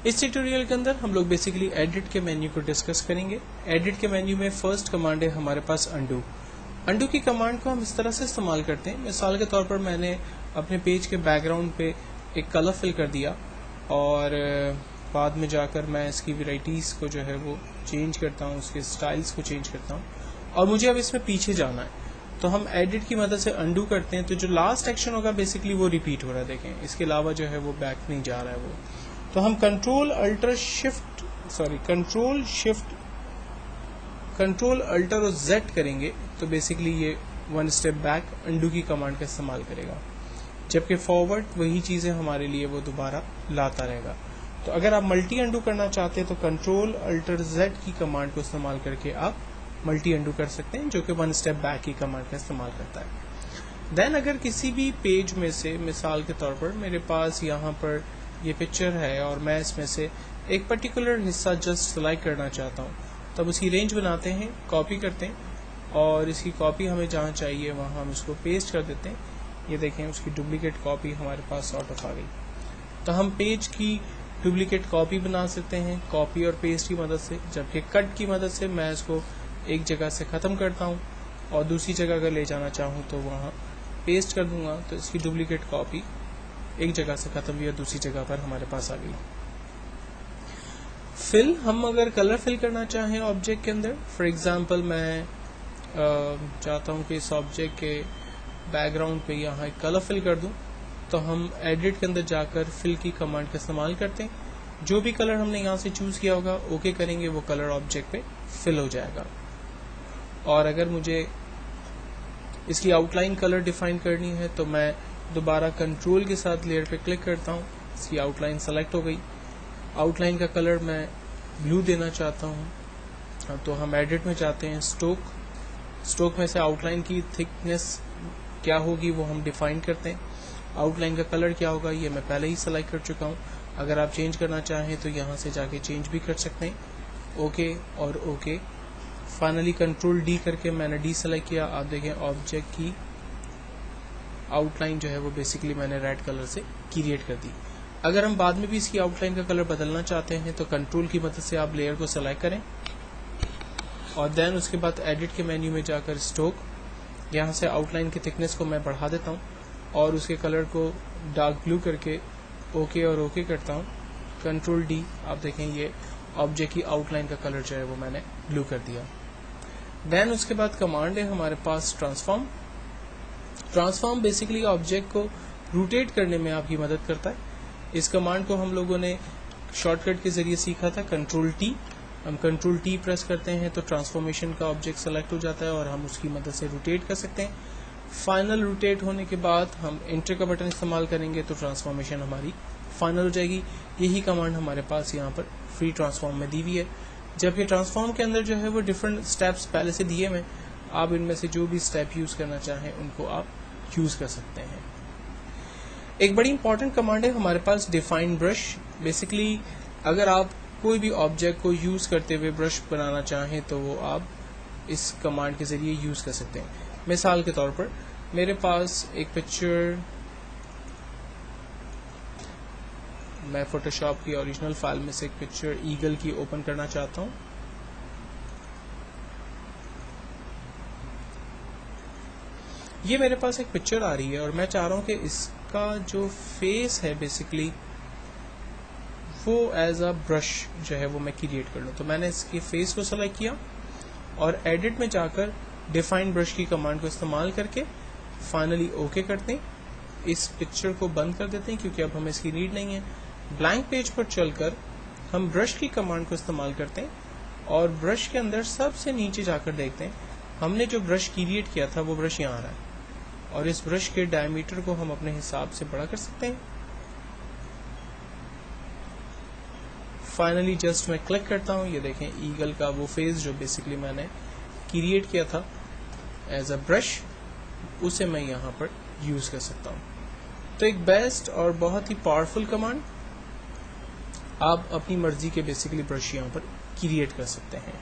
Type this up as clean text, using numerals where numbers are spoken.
اس tutorial کے اندر ہم لوگ بیسیکلی ایڈٹ کے مینیو کو ڈسکس کریں گے. ایڈٹ کے مینیو میں فرسٹ کمانڈ ہے ہمارے پاس انڈو. انڈو کی کمانڈ کو ہم اس طرح سے استعمال کرتے ہیں. مثال کے طور پر میں نے اپنے پیج کے بیک گراؤنڈ پہ ایک کلر فل کر دیا اور بعد میں جا کر میں اس کی ویرائٹیز کو جو ہے وہ چینج کرتا ہوں, اس کے سٹائلز کو چینج کرتا ہوں اور مجھے اب اس میں پیچھے جانا ہے, تو ہم ایڈٹ کی مدد سے انڈو کرتے ہیں. تو جو لاسٹ ایکشن ہوگا بیسیکلی وہ ریپیٹ ہو رہا ہے, دیکھیں اس کے علاوہ جو ہے وہ بیک نہیں جا رہا ہے وہ. تو ہم کنٹرول الٹر اور زیڈ کریں گے تو بیسیکلی یہ ون اسٹیپ بیک انڈو کی کمانڈ کا استعمال کرے گا, جبکہ فارورڈ وہی چیزیں ہمارے لیے وہ دوبارہ لاتا رہے گا. تو اگر آپ ملٹی انڈو کرنا چاہتے ہیں تو کنٹرول الٹر زیڈ کی کمانڈ کو استعمال کر کے آپ ملٹی انڈو کر سکتے ہیں, جو کہ ون اسٹیپ بیک کی کمانڈ کا استعمال کرتا ہے. دین اگر کسی بھی پیج میں سے مثال کے طور پر میرے پاس یہاں پر یہ پکچر ہے اور میں اس میں سے ایک پرٹیکولر حصہ جسٹ سلیکٹ کرنا چاہتا ہوں, تب اس کی رینج بناتے ہیں, کاپی کرتے ہیں اور اس کی کاپی ہمیں جہاں چاہیے وہاں ہم اس کو پیسٹ کر دیتے ہیں. یہ دیکھیں اس کی ڈپلیکیٹ کاپی ہمارے پاس سارٹ آف آ گئی. تو ہم پیج کی ڈپلیکیٹ کاپی بنا سکتے ہیں کاپی اور پیسٹ کی مدد سے, جبکہ کٹ کی مدد سے میں اس کو ایک جگہ سے ختم کرتا ہوں اور دوسری جگہ اگر لے جانا چاہوں تو وہاں پیسٹ کر دوں گا, تو اس کی ڈپلیکیٹ کاپی ایک جگہ سے ختم ہوئی اور دوسری جگہ پر ہمارے پاس آ گئی. فل, ہم اگر کلر فل کرنا چاہیں آبجیکٹ کے اندر, فار ایگزامپل میں چاہتا ہوں کہ اس آبجیکٹ کے بیک گراؤنڈ پہ یہاں ایک کلر فل کر دوں, تو ہم ایڈٹ کے اندر جا کر فل کی کمانڈ کا استعمال کرتے ہیں. جو بھی کلر ہم نے یہاں سے چوز کیا ہوگا اوکے کریں گے, وہ کلر آبجیکٹ پہ فل ہو جائے گا. اور اگر مجھے اس کی آؤٹ لائن کلر ڈیفائن کرنی ہے تو میں دوبارہ کنٹرول کے ساتھ لیئر پہ کلک کرتا ہوں, اس کی آؤٹ لائن سلیکٹ ہو گئی. آؤٹ لائن کا کلر میں بلو دینا چاہتا ہوں, تو ہم ایڈٹ میں جاتے ہیں, اسٹوک میں سے آؤٹ لائن کی تھکنیس کیا ہوگی وہ ہم ڈیفائن کرتے ہیں. آؤٹ لائن کا کلر کیا ہوگا یہ میں پہلے ہی سلیکٹ کر چکا ہوں, اگر آپ چینج کرنا چاہیں تو یہاں سے جا کے چینج بھی کر سکتے ہیں. اوکے اور اوکے. فائنلی کنٹرول ڈی کر کے میں نے ڈی سلیکٹ کیا. آپ دیکھیں آبجیکٹ کی آؤٹ لائن جو ہے وہ بیسیکلی میں نے ریڈ کلر سے کریٹ کر دی. اگر ہم بعد میں بھی اس کی آؤٹ لائن کا کلر بدلنا چاہتے ہیں تو کنٹرول کی مدد سے آپ لیئر کو سلیکٹ کریں اور دین اس کے بعد ایڈٹ کے مینیو میں جا کر اسٹوک, یہاں سے آؤٹ لائن کی تھکنیس کو میں بڑھا دیتا ہوں اور اس کے کلر کو ڈارک بلو کر کے اوکے اور اوکے کرتا ہوں. کنٹرول ڈی, آپ دیکھیں یہ آبجیکٹ کی آؤٹ لائن کا کلر جو ہے وہ میں نے بلو کر دیا. دین اس کے بعد کمانڈ ہے ہمارے پاس ٹرانسفارم. ٹرانسفارم بیسیکلی آبجیکٹ کو روٹیٹ کرنے میں آپ کی مدد کرتا ہے. اس کمانڈ کو ہم لوگوں نے شارٹ کٹ کے ذریعے سیکھا تھا, کنٹرول ٹی. ہم کنٹرول ٹی پریس کرتے ہیں تو ٹرانسفارمیشن کا آبجیکٹ سلیکٹ ہو جاتا ہے اور ہم اس کی مدد سے روٹیٹ کر سکتے ہیں. فائنل روٹیٹ ہونے کے بعد ہم انٹر کا بٹن استعمال کریں گے تو ٹرانسفارمیشن ہماری فائنل ہو جائے گی. یہی کمانڈ ہمارے پاس یہاں پر فری ٹرانسفارم میں دی ہوئی ہے, جبکہ ٹرانسفارم کے اندر جو ہے وہ ڈفرینٹ اسٹیپس پہلے سے دیے ہوئے, آپ ان میں سے جو بھی اسٹیپ یوز کرنا چاہیں ان کو آپ یوز کر سکتے ہیں. ایک بڑی امپورٹنٹ کمانڈ ہے ہمارے پاس ڈیفائن برش. بیسیکلی اگر آپ کوئی بھی آبجیکٹ کو یوز کرتے ہوئے برش بنانا چاہیں تو وہ آپ اس کمانڈ کے ذریعے یوز کر سکتے ہیں. مثال کے طور پر میرے پاس ایک پکچر, میں فوٹو شاپ کی اوریجنل فائل میں سے ایک پکچر ایگل کی اوپن کرنا چاہتا ہوں. یہ میرے پاس ایک پکچر آ رہی ہے اور میں چاہ رہا ہوں کہ اس کا جو فیس ہے بیسیکلی وہ ایز اے برش جو ہے وہ میں کریٹ کر لوں. تو میں نے اس کے فیس کو سلیکٹ کیا اور ایڈٹ میں جا کر ڈیفائن برش کی کمانڈ کو استعمال کر کے فائنلی اوکے کرتے ہیں. اس پکچر کو بند کر دیتے ہیں کیونکہ اب ہمیں اس کی نیڈ نہیں ہے. بلینک پیج پر چل کر ہم برش کی کمانڈ کو استعمال کرتے ہیں اور برش کے اندر سب سے نیچے جا کر دیکھتے ہیں ہم نے جو برش کریٹ کیا تھا وہ برش یہاں آ رہا ہے اور اس برش کے ڈائمیٹر کو ہم اپنے حساب سے بڑا کر سکتے ہیں. فائنلی جسٹ میں کلک کرتا ہوں, یہ دیکھیں ایگل کا وہ فیس جو بیسیکلی میں نے کریٹ کیا تھا ایز اے برش, اسے میں یہاں پر یوز کر سکتا ہوں. تو ایک بیسٹ اور بہت ہی پاورفل کمانڈ, آپ اپنی مرضی کے بیسیکلی برش یہاں پر کریٹ کر سکتے ہیں.